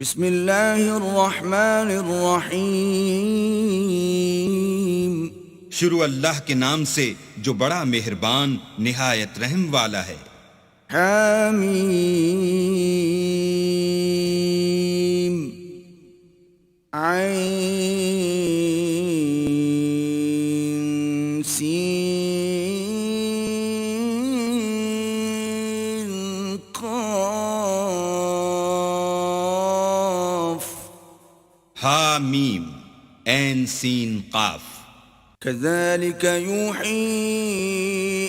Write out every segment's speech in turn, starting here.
بسم اللہ الرحمن الرحیم۔ شروع اللہ کے نام سے جو بڑا مہربان نہایت رحم والا ہے۔ حامیم عین سین قاف۔ حامیم عین سین قاف۔ كذلك يوحي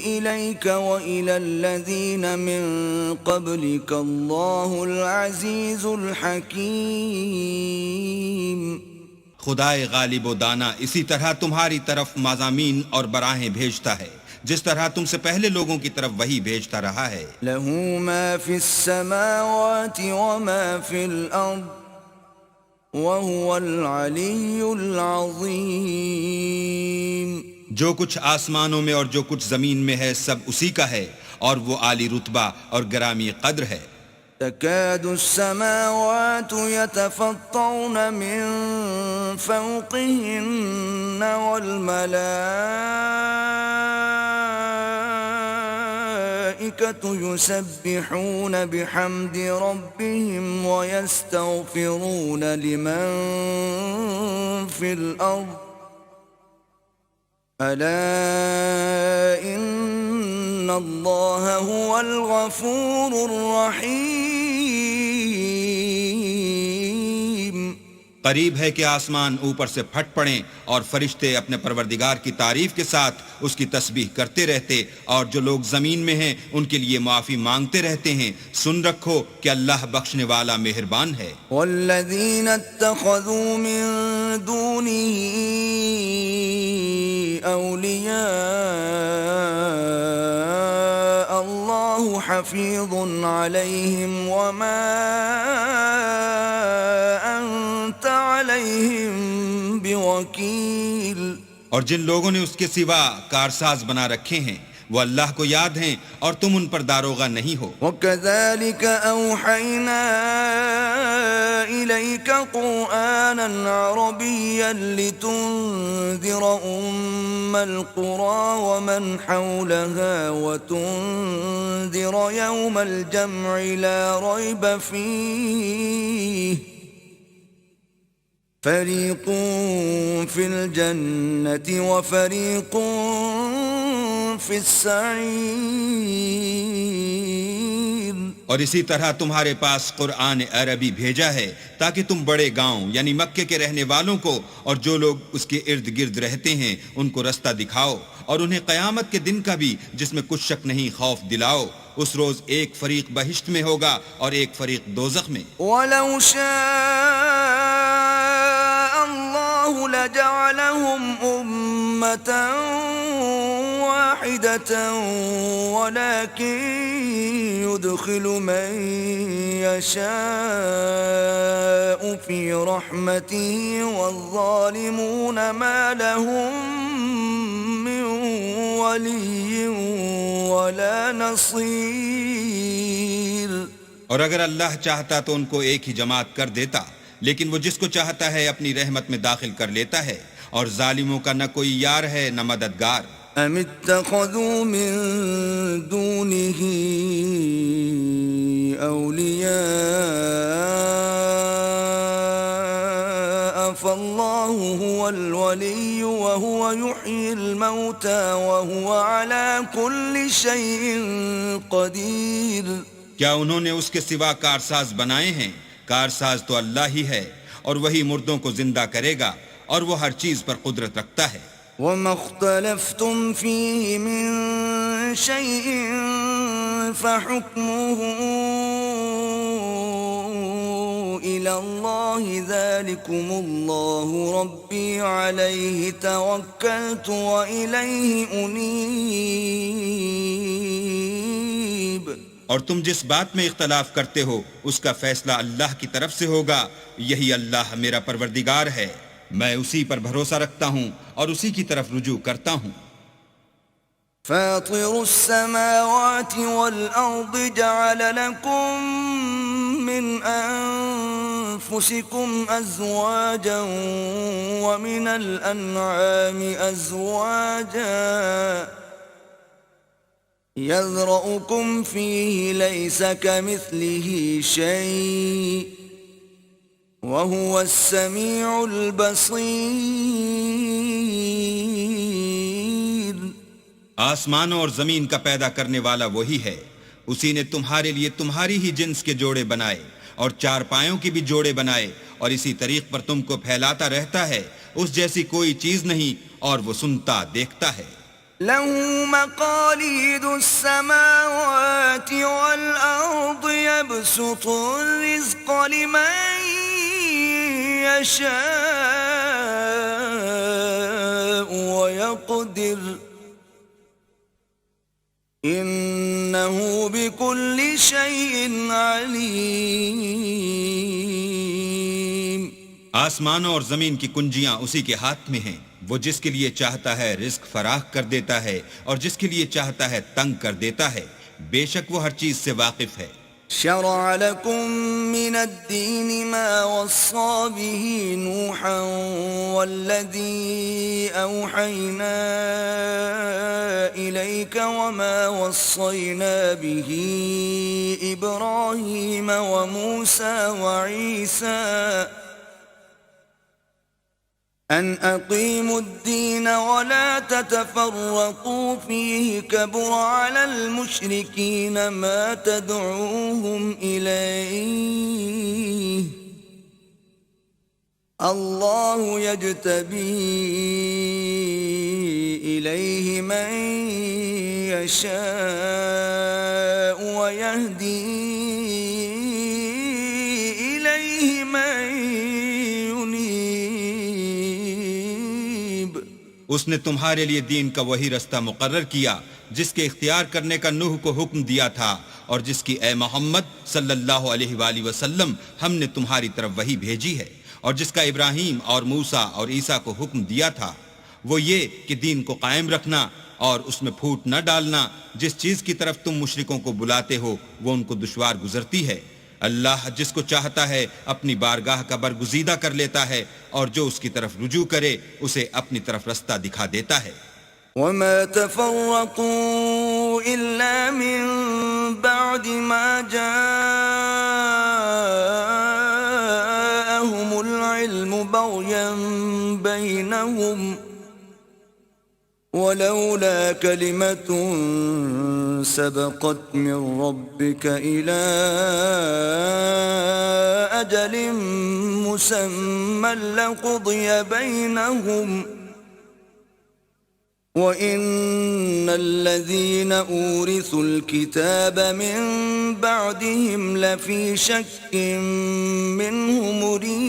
إليك وإلى الذين من قبلك الله العزيز الحكيم۔ خدائے غالب و دانا اسی طرح تمہاری طرف مضامین اور براہیں بھیجتا ہے جس طرح تم سے پہلے لوگوں کی طرف وہی بھیجتا رہا ہے۔ له ما في السماوات وما في الأرض وهو العلي العظيم۔ جو کچھ آسمانوں میں اور جو کچھ زمین میں ہے سب اسی کا ہے اور وہ عالی رتبہ اور گرامی قدر ہے۔ تكاد السماوات يتفطرن من فوقهن والملائكة يسبحون بحمد ربهم ويستغفرون لمن في الأرض ألا إن الله هو الغفور الرحيم۔ قریب ہے کہ آسمان اوپر سے پھٹ پڑیں اور فرشتے اپنے پروردگار کی تعریف کے ساتھ اس کی تسبیح کرتے رہتے اور جو لوگ زمین میں ہیں ان کے لیے معافی مانگتے رہتے ہیں۔ سن رکھو کہ اللہ بخشنے والا مہربان ہے۔ والذين اتخذوا من دونه أولياء الله حفيظ عليهم وما أنت عليهم بوكيل۔ اور جن لوگوں نے اس کے سوا کارساز بنا رکھے ہیں وہ اللہ کو یاد ہیں اور تم ان پر داروغہ نہیں ہو۔ وَكَذَلِكَ أَوْحَيْنَا إِلَيْكَ قُرْآنًا عَرَبِيًّا لِتُنذِرَ أُمَّ الْقُرَى وَمَنْ حَوْلَهَا وَتُنذِرَ يَوْمَ الْجَمْعِ لَا رَيْبَ فِيهِ فَرِيقٌ فِي الْجَنَّةِ وَفَرِيقٌ فِي السَّعِيرِ۔ اور اسی طرح تمہارے پاس قرآن عربی بھیجا ہے تاکہ تم بڑے گاؤں یعنی مکے کے رہنے والوں کو اور جو لوگ اس کے ارد گرد رہتے ہیں ان کو رستہ دکھاؤ اور انہیں قیامت کے دن کا بھی جس میں کچھ شک نہیں خوف دلاؤ۔ اس روز ایک فریق بہشت میں ہوگا اور ایک فریق دوزخ میں۔ وَلَوْ شَاءَ اللَّهُ لَجَعَلَهُمْ أُمَّةً واحدة ولكن يدخل من يشاء في رحمته والظالمون ما لهم من ولي ولا نصير۔ اور اگر اللہ چاہتا تو ان کو ایک ہی جماعت کر دیتا لیکن وہ جس کو چاہتا ہے اپنی رحمت میں داخل کر لیتا ہے اور ظالموں کا نہ کوئی یار ہے نہ مددگار۔ ام اتخذوا من دونه اولیاء فالله هو الولي وهو يحيي الموتى وهو على كل شيء قدير۔ کیا انہوں نے اس کے سوا کارساز بنائے ہیں؟ کارساز تو اللہ ہی ہے اور وہی مردوں کو زندہ کرے گا اور وہ ہر چیز پر قدرت رکھتا ہے۔ وَمَا اخْتَلَفْتُمْ فِيهِ مِن شَيْءٍ فَحُكْمُهُ إِلَى اللَّهِ ذَلِكُمُ اللَّهُ رَبِّي عَلَيْهِ تَوَكَّلْتُ وَإِلَيْهِ أُنِيبُ۔ اور تم جس بات میں اختلاف کرتے ہو اس کا فیصلہ اللہ کی طرف سے ہوگا۔ یہی اللہ میرا پروردگار ہے، میں اسی پر بھروسہ رکھتا ہوں اور اسی کی طرف رجوع کرتا ہوں۔ فاطر السماوات والأرض جعل لكم من أنفسكم أزواجا ومن الأنعام أزواجا يذرأكم فيه ليس كمثله شيء وهو السميع البصير. آسمانوں اور زمین کا پیدا کرنے والا وہی ہے. اسی نے تمہارے لیے تمہاری ہی جنس کے جوڑے بنائے اور چار پایوں کی بھی جوڑے بنائے اور اسی طریق پر تم کو پھیلاتا رہتا ہے. اس جیسی کوئی چیز نہیں اور وہ سنتا دیکھتا ہے. له مقاليد السماوات والأرض يبسط الرزق لمن يشاء ويقدر إنه بكل شيء عليم. آسمانوں اور زمین کی کنجیاں اسی کے ہاتھ میں ہیں. وہ جس کے لیے چاہتا ہے رزق فراخ کر دیتا ہے اور جس کے لیے چاہتا ہے تنگ کر دیتا ہے. بے شک وہ ہر چیز سے واقف ہے. شرع لكم من الدين ما وصى به نوحا والذي أوحينا إليك وما وصينا به إبراهيم وموسى وعيسى أن أقيموا الدين ولا تتفرقوا فيه كبر على المشركين ما تدعوهم إليه الله يجتبي إليه من يشاء ويهدي إليه من اس نے تمہارے لیے دین کا وہی رستہ مقرر کیا جس کے اختیار کرنے کا نوح کو حکم دیا تھا اور جس کی اے محمد صلی اللہ علیہ وآلہ وسلم ہم نے تمہاری طرف وہی بھیجی ہے اور جس کا ابراہیم اور موسیٰ اور عیسیٰ کو حکم دیا تھا. وہ یہ کہ دین کو قائم رکھنا اور اس میں پھوٹ نہ ڈالنا. جس چیز کی طرف تم مشرکوں کو بلاتے ہو وہ ان کو دشوار گزرتی ہے. اللہ جس کو چاہتا ہے اپنی بارگاہ کا برگزیدہ کر لیتا ہے اور جو اس کی طرف رجوع کرے اسے اپنی طرف رستہ دکھا دیتا ہے. وما تفرقوا إلا من بعد ما جاءهم العلم بغيا بينهم ولولا كلمة سبقت من ربك إلى أجل مسمى لقضي بينهم وَإِنَّ الَّذِينَ أُورِثُوا الْكِتَابَ مِنْ بَعْدِهِمْ لَفِي شَكٍّ مِّنْهُ مُرِيبٍ.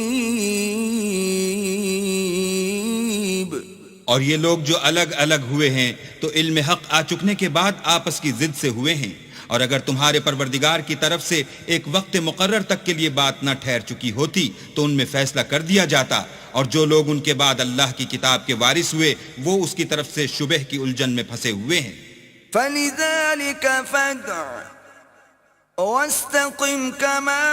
اور یہ لوگ جو الگ الگ ہوئے ہیں تو علم حق آ چکنے کے بعد آپس کی ضد سے ہوئے ہیں. اور اگر تمہارے پروردگار کی طرف سے ایک وقت مقرر تک کے لیے بات نہ ٹھہر چکی ہوتی تو ان میں فیصلہ کر دیا جاتا. اور جو لوگ ان کے بعد اللہ کی کتاب کے وارث ہوئے وہ اس کی طرف سے شبہ کی الجھن میں پھنسے ہوئے ہیں. فَلِذَلِكَ فَادْعُ وَاسْتَقِمْ كَمَا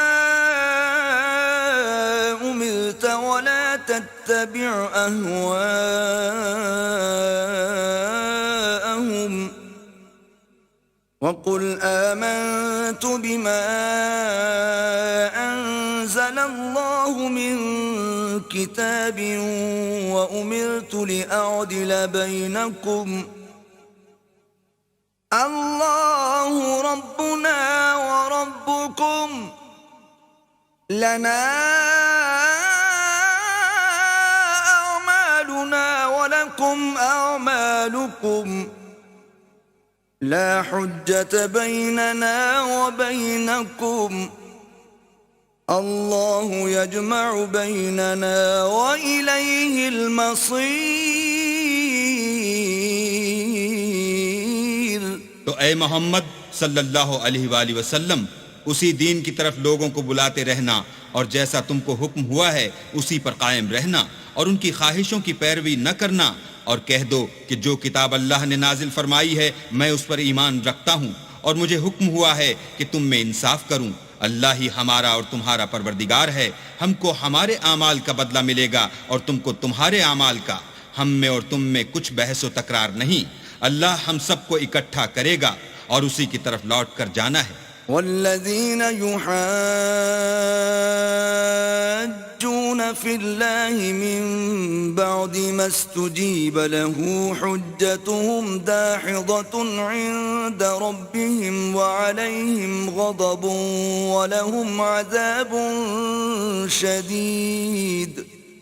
أُمِرْتَ وَلَا تَتَّبِعْ أَهْوَاءَهُمْ وَقُلْ آمَنْتُ بِمَا أَنزَلَ اللَّهُ مِنْ كِتَابٍ وَأُمِرْتُ لِأَعْدِلَ بَيْنَكُمْ اللَّهُ رَبُّنَا وَرَبُّكُمْ لَنَا أَعْمَالُنَا وَلَكُمْ أَعْمَالُكُمْ لا حجة بيننا وبينكم الله يجمع بيننا وإليه المصير. تو اے محمد صلی اللہ علیہ وآلہ وسلم اسی دین کی طرف لوگوں کو بلاتے رہنا اور جیسا تم کو حکم ہوا ہے اسی پر قائم رہنا اور ان کی خواہشوں کی پیروی نہ کرنا. اور کہہ دو کہ جو کتاب اللہ نے نازل فرمائی ہے میں اس پر ایمان رکھتا ہوں، اور مجھے حکم ہوا ہے کہ تم میں انصاف کروں۔ اللہ ہی ہمارا اور تمہارا پروردگار ہے، ہم کو ہمارے اعمال کا بدلہ ملے گا اور تم کو تمہارے اعمال کا، ہم میں اور تم میں کچھ بحث و تکرار نہیں۔ اللہ ہم سب کو اکٹھا کرے گا اور اسی کی طرف لوٹ کر جانا ہے۔ والذين يحاجون في الله من بعد ما استجيب له حجتهم داحضة عند ربهم وعليهم غضب ولهم عذاب شديد۔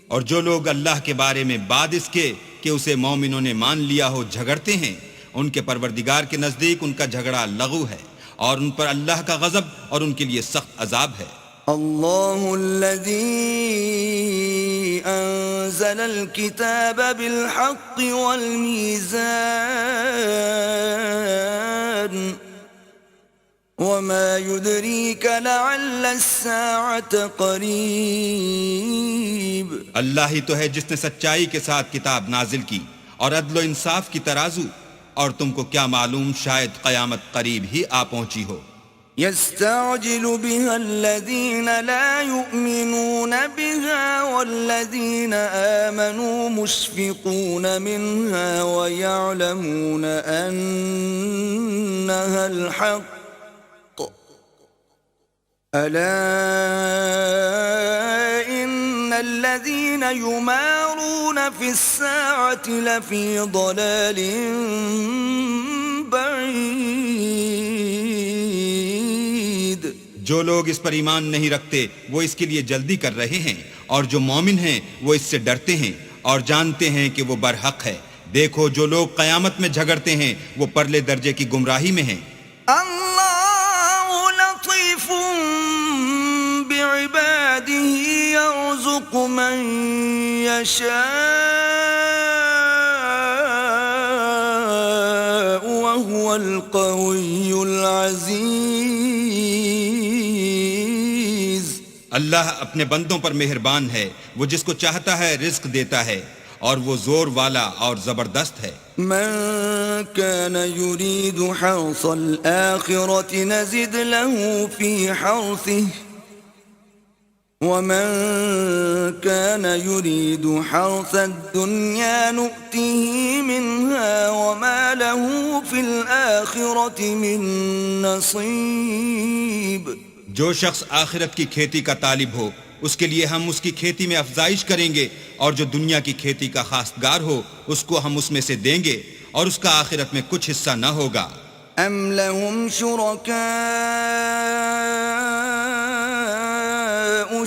اور جو لوگ اللہ کے بارے میں بعد اس کے کہ اسے مومنوں نے مان لیا ہو جھگڑتے ہیں، ان کے پروردگار کے نزدیک ان کا جھگڑا لغو ہے، اور ان پر اللہ کا غضب اور ان کے لیے سخت عذاب ہے۔ اللہ الذي انزل الكتاب بالحق والميزان وما يدريك لعل الساعة قريب۔ اللہ ہی تو ہے جس نے سچائی کے ساتھ کتاب نازل کی اور عدل و انصاف کی ترازو، اور تم کو کیا معلوم شاید قیامت قریب ہی آ پہنچی ہو۔ يستعجل بها الذين لا يؤمنون بها والذين آمنوا مشفقون منها ويعلمون أنها الحق ألا إن الذين يمارون في الساعة لفي ضلال بعيد۔ جو لوگ اس پر ایمان نہیں رکھتے وہ اس کے لیے جلدی کر رہے ہیں، اور جو مومن ہیں وہ اس سے ڈرتے ہیں اور جانتے ہیں کہ وہ برحق ہے۔ دیکھو جو لوگ قیامت میں جھگڑتے ہیں وہ پرلے درجے کی گمراہی میں ہیں۔ اللہ لطیف بعباده يرزق من يشاء وهو القوي العزيز۔ اللہ اپنے بندوں پر مہربان ہے، وہ جس کو چاہتا ہے رزق دیتا ہے، اور وہ زور والا اور زبردست ہے۔ من كان يريد حرث الآخرة نزد له في حرثه ومن كان يريد حرث الدنيا نؤته منها وما له في الآخرة من نصيب۔ جو شخص آخرت کی کھیتی کا طالب ہو اس کے لیے ہم اس کی کھیتی میں افزائش کریں گے، اور جو دنیا کی کھیتی کا خواستگار ہو اس کو ہم اس میں سے دیں گے، اور اس کا آخرت میں کچھ حصہ نہ ہوگا۔ ام لهم شركاء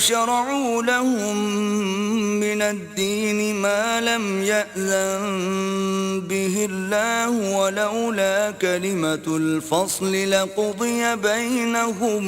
شرعوا لهم من الدين ما لم يأذن به الله ولولا كلمة الفصل لقضي بينهم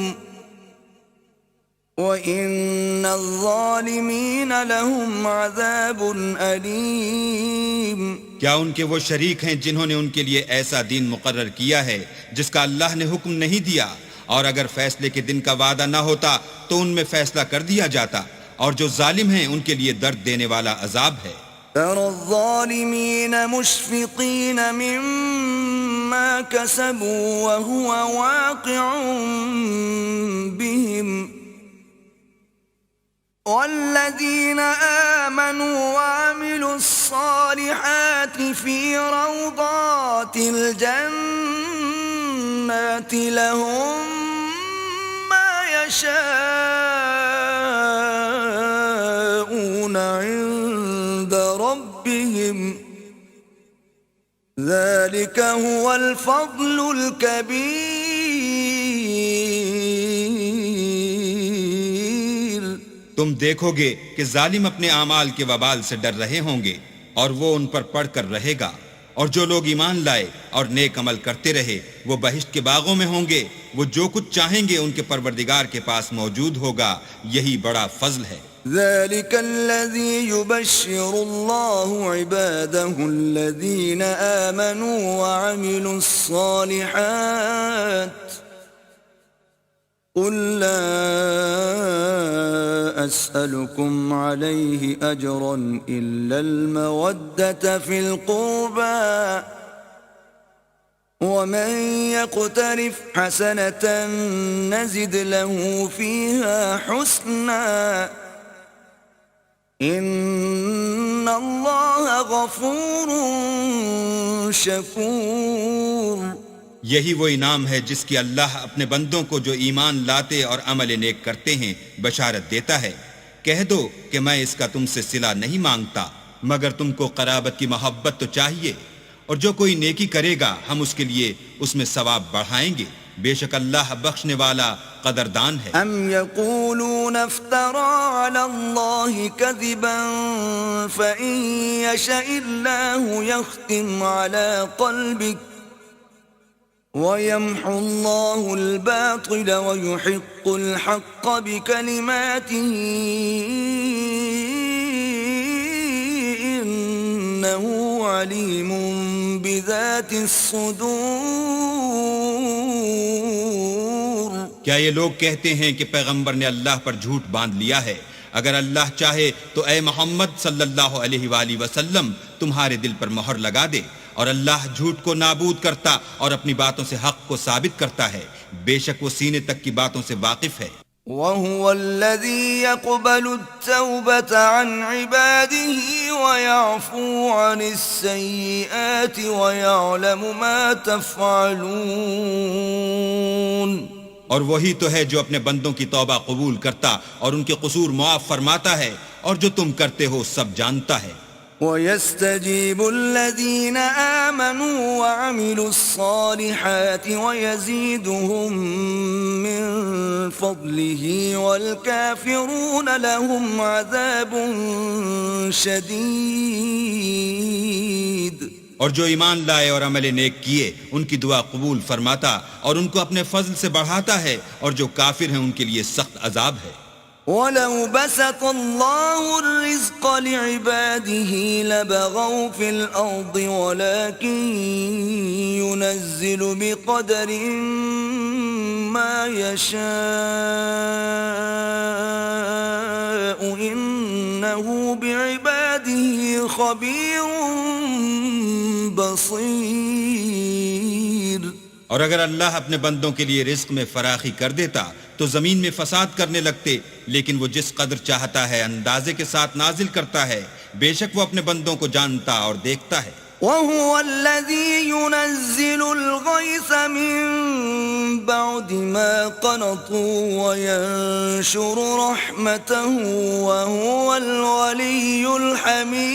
وَإِنَّ الظَّالِمِينَ لَهُمْ عَذَابٌ أَلِيمٌ۔ کیا ان کے وہ شریک ہیں جنہوں نے ان کے لیے ایسا دین مقرر کیا ہے جس کا اللہ نے حکم نہیں دیا، اور اگر فیصلے کے دن کا وعدہ نہ ہوتا تو ان میں فیصلہ کر دیا جاتا، اور جو ظالم ہیں ان کے لیے درد دینے والا عذاب ہے۔ تَرَى الظَّالِمِينَ مُشْفِقِينَ مِمَّا كَسَبُوا وَهُوَ وَاقِعٌ بِهِمْ والذين آمنوا وعملوا الصالحات في روضات الجنات لهم ما يشاءون عند ربهم ذلك هو الفضل الكبير۔ تم دیکھو گے کہ ظالم اپنے اعمال کے وبال سے ڈر رہے ہوں گے، اور وہ ان پر پڑھ کر رہے گا، اور جو لوگ ایمان لائے اور نیک عمل کرتے رہے وہ بہشت کے باغوں میں ہوں گے، وہ جو کچھ چاہیں گے ان کے پروردگار کے پاس موجود ہوگا، یہی بڑا فضل ہے۔ ذلك الذي يبشر الله عباده الذين آمنوا وعملوا الصالحات قل لا أسألكم عليه أجرا إلا المودة في القربى ومن يقترف حسنة نزد له فيها حسنا إن الله غفور شكور. یہی وہ انعام ہے جس کی اللہ اپنے بندوں کو جو ایمان لاتے اور عمل نیک کرتے ہیں بشارت دیتا ہے. کہہ دو کہ میں اس کا تم سے صلہ نہیں مانگتا مگر تم کو قرابت کی محبت تو چاہیے، اور جو کوئی نیکی کرے گا ہم اس کے لیے اس میں ثواب بڑھائیں گے. بے شک اللہ بخشنے والا قدردان ہے. ام یقولون افترى على الله كذبا فإن يشاء الله يختم على قلبك ويمحو الله الباطل ويحق الحق بكلماته إنه عليم بذات الصدور. کیا یہ لوگ کہتے ہیں کہ پیغمبر نے اللہ پر جھوٹ باندھ لیا ہے؟ اگر اللہ چاہے تو اے محمد صلی اللہ علیہ وآلہ وسلم تمہارے دل پر مہر لگا دے، اور اللہ جھوٹ کو نابود کرتا اور اپنی باتوں سے حق کو ثابت کرتا ہے. بے شک وہ سینے تک کی باتوں سے واقف ہے. وَهُوَ الَّذِي يَقْبَلُ التَّوْبَةَ عَنْ عِبَادِهِ وَيَعْفُو عَنِ السَّيِّئَاتِ وَيَعْلَمُ مَا تَفْعَلُونَ. اور وہی تو ہے جو اپنے بندوں کی توبہ قبول کرتا اور ان کے قصور معاف فرماتا ہے، اور جو تم کرتے ہو سب جانتا ہے. وَيَسْتَجِيبُ الَّذِينَ آمَنُوا وَعَمِلُوا الصَّالِحَاتِ وَيَزِيدُهُم مِّن فَضْلِهِ وَالْكَافِرُونَ لَهُمْ عَذَابٌ شَدِيدٌ. اور جو ایمان لائے اور عمل نیک کیے ان کی دعا قبول فرماتا اور ان کو اپنے فضل سے بڑھاتا ہے، اور جو کافر ہیں ان کے لیے سخت عذاب ہے. وَلَوْ بَسَطَ اللَّهُ الرِّزْقَ لِعِبَادِهِ لَبَغَوْا فِي الْأَرْضِ وَلَكِنْ يُنَزِّلُ بِقَدَرٍ مَا يَشَاءُ إِنَّهُ بِعِبَادِهِ خَبِيرٌ بَصِيرٌ. اور اگر اللہ اپنے بندوں کے لیے رزق میں فراخی کر دیتا تو زمین میں فساد کرنے لگتے، لیکن وہ جس قدر چاہتا ہے اندازے کے ساتھ نازل کرتا ہے. بے شک وہ اپنے بندوں کو جانتا اور دیکھتا ہے. وَهُوَ الَّذِي يُنَزِّلُ الْغَيْثَ مِن بَعْدِ مَا قَنَطُوا وَيَنشُرُ رَحْمَتَهُ وَهُوَ الْوَلِيُّ الْحَمِيدُ.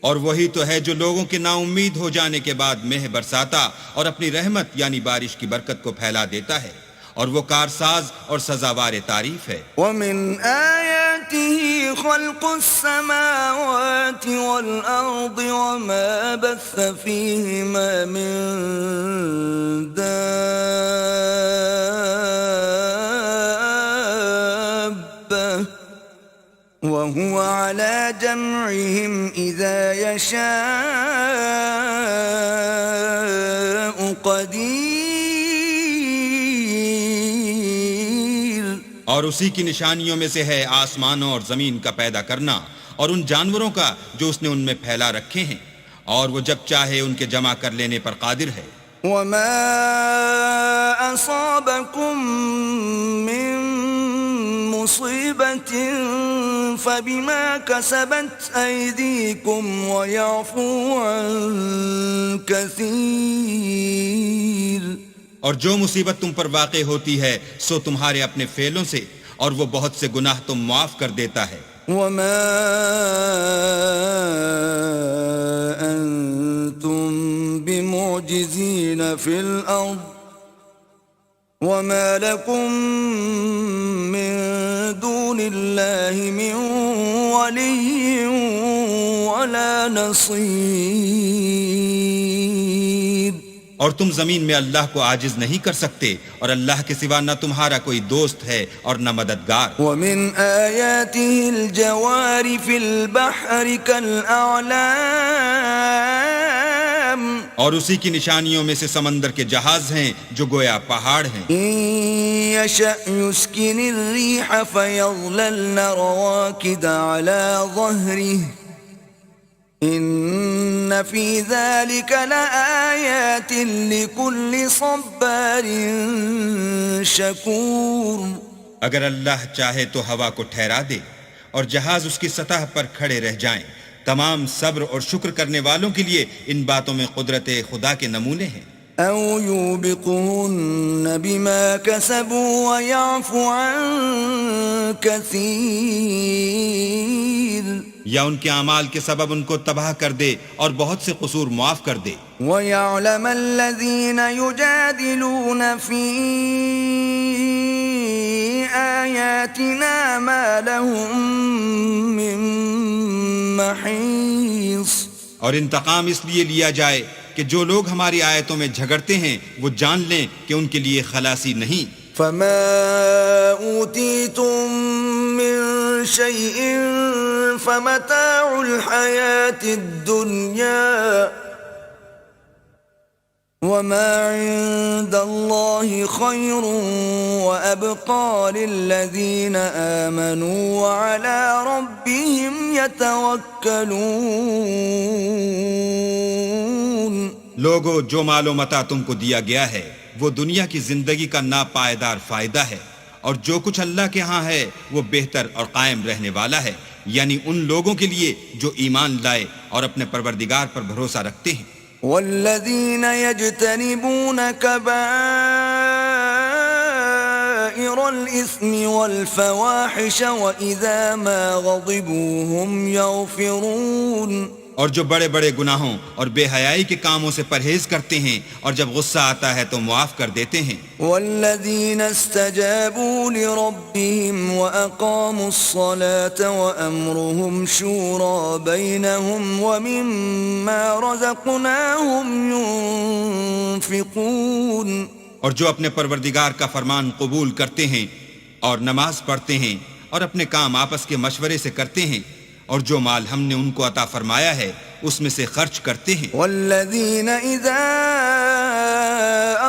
اور وہی تو ہے جو لوگوں کے نا امید ہو جانے کے بعد مہ برساتا اور اپنی رحمت یعنی بارش کی برکت کو پھیلا دیتا ہے، اور وہ کارساز اور سزاوار تعریف ہے. وَمِنْ آيَاتِهِ خَلْقُ السَّمَاوَاتِ وَالْأَرْضِ وَمَا بَثَّ فِيهِمَا مِن دَابَّةٍ وَهُوَ عَلَى جَمْعِهِمْ إِذَا يَشَاءُ قَدِيرٌ. اور اسی کی نشانیوں میں سے ہے آسمانوں اور زمین کا پیدا کرنا، اور ان جانوروں کا جو اس نے ان میں پھیلا رکھے ہیں، اور وہ جب چاہے ان کے جمع کر لینے پر قادر ہے. وَمَا أَصَابَكُم مِّن مُّصِيبَةٍ فَبِمَا كَسَبَتْ أَيْدِيكُمْ وَيَعْفُو عَن كَثِيرٍ. اور جو مصیبت تم پر واقع ہوتی ہے سو تمہارے اپنے فعلوں سے، اور وہ بہت سے گناہ تم معاف کر دیتا ہے. وَمَا أَنتُم بِمُعْجِزِينَ فِي الْأَرْضِ وَمَا لَكُم مِّن دُونِ اللَّهِ مِن وَلِيٍّ وَلَا نَصِيرٍ. اور تم زمین میں اللہ کو عاجز نہیں کر سکتے، اور اللہ کے سوا نہ تمہارا کوئی دوست ہے اور نہ مددگار. وَمِنْ آيَاتِهِ الْجَوَارِ فِي الْبَحْرِ كَالْأَعْلَامِ اور اسی کی نشانیوں میں سے سمندر کے جہاز ہیں جو گویا پہاڑ ہیں. إن يشأ يسكن الريح فيظللن رواكد على ظهره إن في ذلك لآيات لكل صبار شكور. اگر اللہ چاہے تو ہوا کو ٹھہرا دے اور جہاز اس کی سطح پر کھڑے رہ جائیں. تمام صبر اور شکر کرنے والوں کے لیے ان باتوں میں قدرت خدا کے نمونے ہیں. أو يوبقهن بما كسبوا ويعفو عن كثير. یا ان کے اعمال کے سبب ان کو تباہ کر دے اور بہت سے قصور معاف کر دے. ويعلم الذين يجادلون في آياتنا ما لهم من محيص. اور انتقام اس لیے لیا جائے کہ جو لوگ ہماری آیتوں میں جھگڑتے ہیں وہ جان لیں کہ ان کے لیے خلاصی نہیں. فما أوتيتم من شيء فمتاع الحياة الدنيا وما عند الله خير وأبقى للذين آمنوا وعلى ربهم يتوكلون. لوگو جو مال و متاع تم کو دیا گیا ہے وہ دنیا کی زندگی کا ناپائیدار فائدہ ہے، اور جو کچھ اللہ کے ہاں ہے وہ بہتر اور قائم رہنے والا ہے، یعنی ان لوگوں کے لیے جو ایمان لائے اور اپنے پروردگار پر بھروسہ رکھتے ہیں. والذين يجتنبون كبائر الإثم والفواحش وإذا ما غضبوا هم يغفرون. اور جو بڑے بڑے گناہوں اور بے حیائی کے کاموں سے پرہیز کرتے ہیں اور جب غصہ آتا ہے تو معاف کر دیتے ہیں. والذين استجابوا لربهم وأقاموا الصلاة وأمرهم شورى بينهم ومما رزقناهم ينفقون. اور جو اپنے پروردگار کا فرمان قبول کرتے ہیں اور نماز پڑھتے ہیں اور اپنے کام آپس کے مشورے سے کرتے ہیں اور جو مال ہم نے ان کو عطا فرمایا ہے اس میں سے خرچ کرتے ہیں. والذین اذا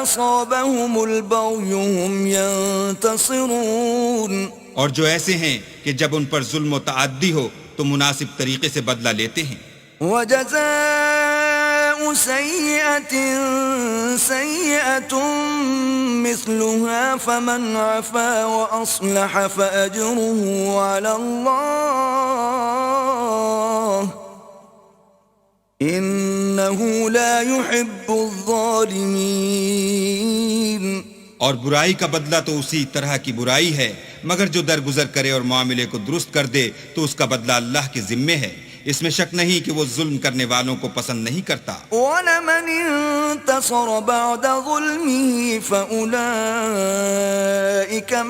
اصابهم البغی هم ينتصرون. اور جو ایسے ہیں کہ جب ان پر ظلم و تعدی ہو تو مناسب طریقے سے بدلہ لیتے ہیں. وجزاء سیئة سیئة مثلها فمن عفا وأصلح فأجره على الله إنه لا يحب الظالمين. اور برائی کا بدلہ تو اسی طرح کی برائی ہے، مگر جو درگزر کرے اور معاملے کو درست کر دے تو اس کا بدلہ اللہ کے ذمے ہے. اس میں شک نہیں کہ وہ ظلم کرنے والوں کو پسند نہیں کرتا. وَلَمَنِ انتصر بعد ظلمه فأولئك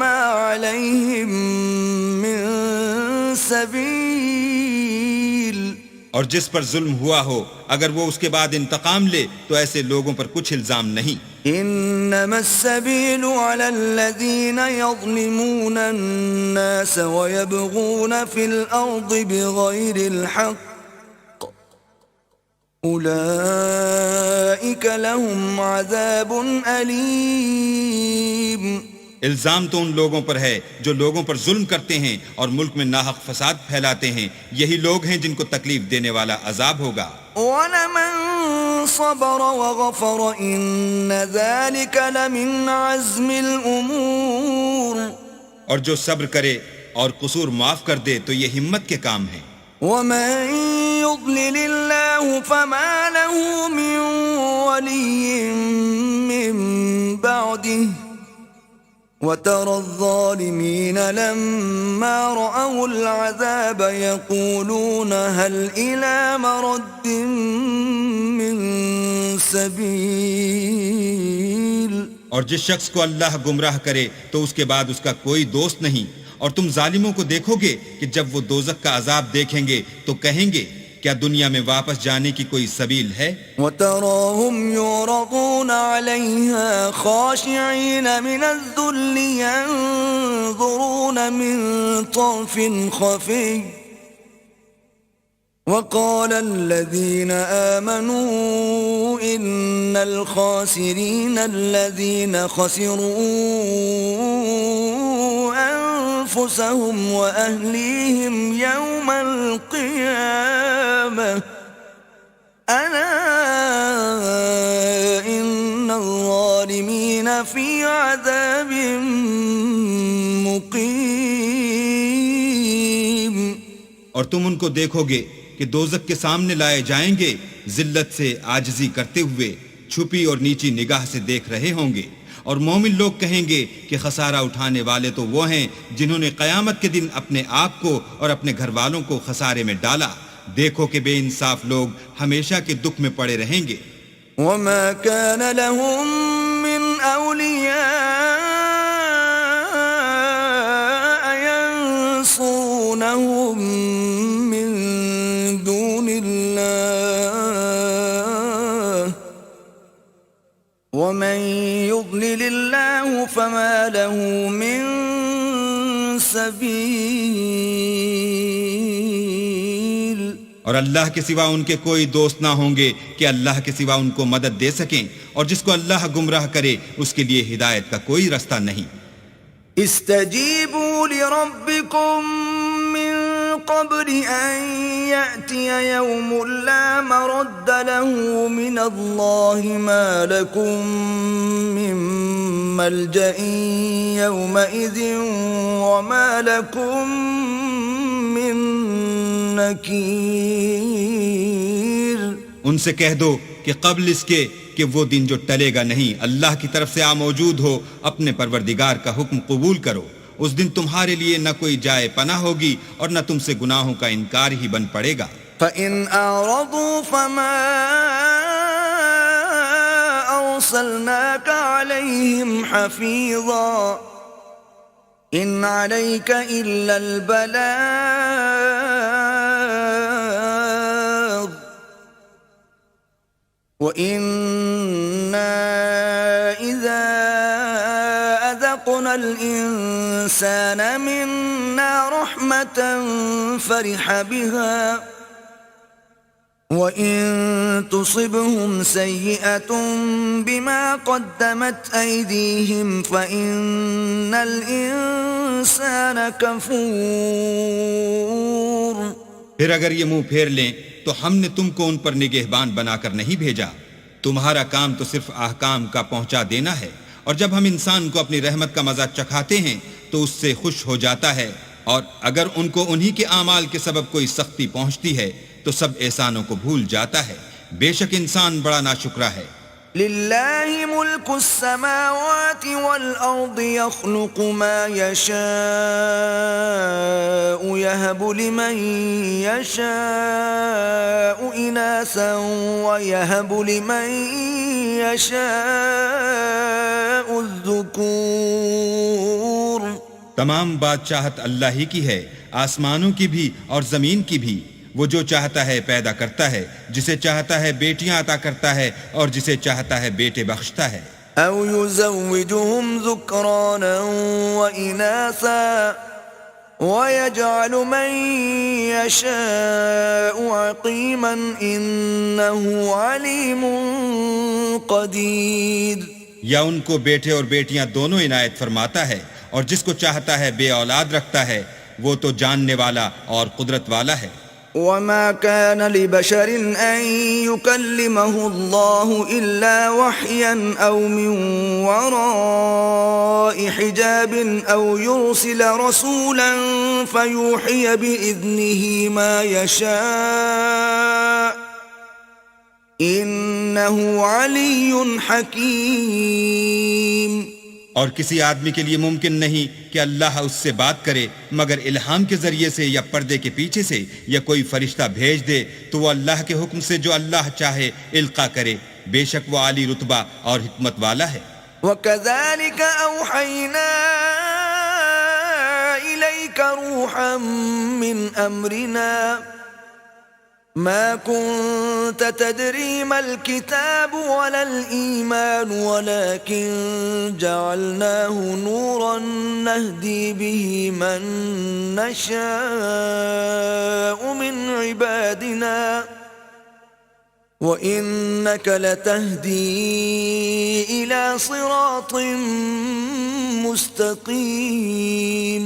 ما عليهم من سبيل. اور جس پر ظلم ہوا ہو اگر وہ اس کے بعد انتقام لے تو ایسے لوگوں پر کچھ الزام نہیں. انما السبيل على الذين يظلمون الناس ويبغون في الارض بغير الحق اولئك لهم عذاب اليم. الزام تو ان لوگوں پر ہے جو لوگوں پر ظلم کرتے ہیں اور ملک میں ناحق فساد پھیلاتے ہیں، یہی لوگ ہیں جن کو تکلیف دینے والا عذاب ہوگا. وَلَمَن صَبَرَ وَغَفَرَ إِنَّ ذَلِكَ لَمِنْ عَزْمِ الْأُمُورِ. اور جو صبر کرے اور قصور معاف کر دے تو یہ ہمت کے کام ہیں. وَمَن يُضْلِلِ اللَّهُ فَمَا لَهُ مِن وَلِيٍّ مِّن بَعْدِهِ وَتَرَى الظَّالِمِينَ لَمَّا رَأَوُا الْعَذَابَ يَقُولُونَ هَلْ إِلَى مَرَدٍّ مِّن سَبِيلٍ. اور جس شخص کو اللہ گمراہ کرے تو اس کے بعد اس کا کوئی دوست نہیں. اور تم ظالموں کو دیکھو گے کہ جب وہ دوزخ کا عذاب دیکھیں گے تو کہیں گے کیا دنیا میں واپس جانے کی کوئی سبیل ہے؟ وَتَرَاهُمْ يُعْرَضُونَ عَلَيْهَا خَاشِعِينَ مِنَ الذُّلِّ يَنظُرُونَ مِن طَرْفٍ خَفِيٍّ وقال الذين آمنوا إن الخاسرين الذين خسروا أنفسهم وأهليهم يوم القيامة ألا إن الظالمين في عذاب مقيم. اور تم ان کو دیکھو گے کہ دوزخ کے سامنے لائے جائیں گے ذلت سے عاجزی کرتے ہوئے، چھپی اور نیچی نگاہ سے دیکھ رہے ہوں گے، اور مومن لوگ کہیں گے کہ خسارہ اٹھانے والے تو وہ ہیں جنہوں نے قیامت کے دن اپنے آپ کو اور اپنے گھر والوں کو خسارے میں ڈالا. دیکھو کہ بے انصاف لوگ ہمیشہ کے دکھ میں پڑے رہیں گے. وما كان لهم من أولياء ينصرونهم من دون الله ومن يضلل الله فما له من سبيل. اور اللہ کے سوا ان کے کوئی دوست نہ ہوں گے کہ اللہ کے سوا ان کو مدد دے سکیں، اور جس کو اللہ گمراہ کرے اس کے لیے ہدایت کا کوئی رستہ نہیں. استجیبوا لربکم من قبل ان یأتی یوم لا مرد له من اللہ ما لکم من ملجأ یومئذ وما لکم من نکیر. ان سے کہہ دو کہ قبل اس کے کہ وہ دن جو ٹلے گا نہیں، اللہ کی طرف سے موجود ہو، اپنے پروردگار کا حکم قبول کرو. اس دن تمہارے لیے نہ کوئی جائے پناہ ہوگی اور نہ تم سے گناہوں کا انکار ہی بن پڑے گا. فَإِنْ أَعْرَضُوا فَمَا أَرْسَلْنَاكَ عَلَيْهِمْ حَفِيظًا إِنْ عَلَيْكَ إِلَّا الْبَلَاغُ وَإِنَّا إِذَا أَذَقْنَا الْإِنسَانَ مِنَّا رَحْمَةً فَرِحَ بِهَا وَإِن تُصِبْهُمْ سَيِّئَةٌ بِمَا قَدَّمَتْ أَيْدِيهِمْ فَإِنَّ الْإِنسَانَ كَفُورٌ. پھر اگر یہ منہ پھیر لیں تو ہم نے تم کو ان پر نگہبان بنا کر نہیں بھیجا. تمہارا کام تو صرف احکام کا پہنچا دینا ہے، اور جب ہم انسان کو اپنی رحمت کا مزہ چکھاتے ہیں تو اس سے خوش ہو جاتا ہے، اور اگر ان کو انہی کے اعمال کے سبب کوئی سختی پہنچتی ہے تو سب احسانوں کو بھول جاتا ہے. بے شک انسان بڑا ناشکرا ہے. للہ ملک السماوات والارض يخلق ما يشاء يهب لمن يشاء اناثا ويهب لمن يشاء الذكور. تمام بادشاہت اللہ ہی کی ہے، آسمانوں کی بھی اور زمین کی بھی. وہ جو چاہتا ہے پیدا کرتا ہے، جسے چاہتا ہے بیٹیاں عطا کرتا ہے اور جسے چاہتا ہے بیٹے بخشتا ہے. او يزوجهم ذكرانا واناثا ويجعل من يشاء عقيما انه عليم قدير. یا ان کو بیٹے اور بیٹیاں دونوں عنایت فرماتا ہے، اور جس کو چاہتا ہے بے اولاد رکھتا ہے، وہ تو جاننے والا اور قدرت والا ہے. وما كان لبشر أن يكلمه الله إلا وحيا أو من وراء حجاب أو يرسل رسولا فيوحي بإذنه ما يشاء إنه علي حكيم. اور کسی آدمی کے لیے ممکن نہیں کہ اللہ اس سے بات کرے مگر الہام کے ذریعے سے یا پردے کے پیچھے سے، یا کوئی فرشتہ بھیج دے تو وہ اللہ کے حکم سے جو اللہ چاہے القا کرے. بے شک وہ عالی رتبہ اور حکمت والا ہے. وَكَذَلِكَ أَوْحَيْنَا إِلَيْكَ رُوحًا مِّنْ أَمْرِنَا ما كنت تدري ما الكتاب ولا الإيمان ولكن جعلناه نورا نهدي به من نشاء من عبادنا وَإِنَّكَ لَتَهْدِي إِلَى صِرَاطٍ مُسْتَقِيمٍ۔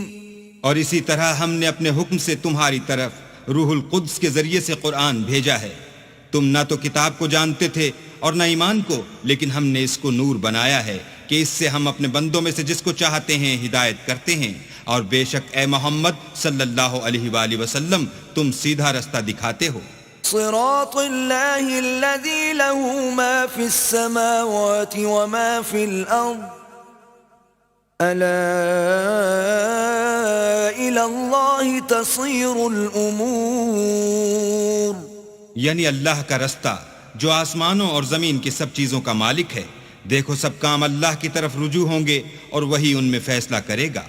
اور اسی طرح ہم نے اپنے حکم سے تمہاری طرف روح القدس کے ذریعے سے قرآن بھیجا ہے۔ تم نہ تو کتاب کو جانتے تھے اور نہ ایمان کو، لیکن ہم نے اس کو نور بنایا ہے کہ اس سے ہم اپنے بندوں میں سے جس کو چاہتے ہیں ہدایت کرتے ہیں، اور بے شک اے محمد صلی اللہ علیہ وآلہ وسلم تم سیدھا رستہ دکھاتے ہو۔ صراط اللہ الذی له ما فی السماوات وما فی الارض الا الى اللہ تصیر الامور، یعنی اللہ کا رستہ جو آسمانوں اور زمین کی سب چیزوں کا مالک ہے۔ دیکھو سب کام اللہ کی طرف رجوع ہوں گے اور وہی ان میں فیصلہ کرے گا۔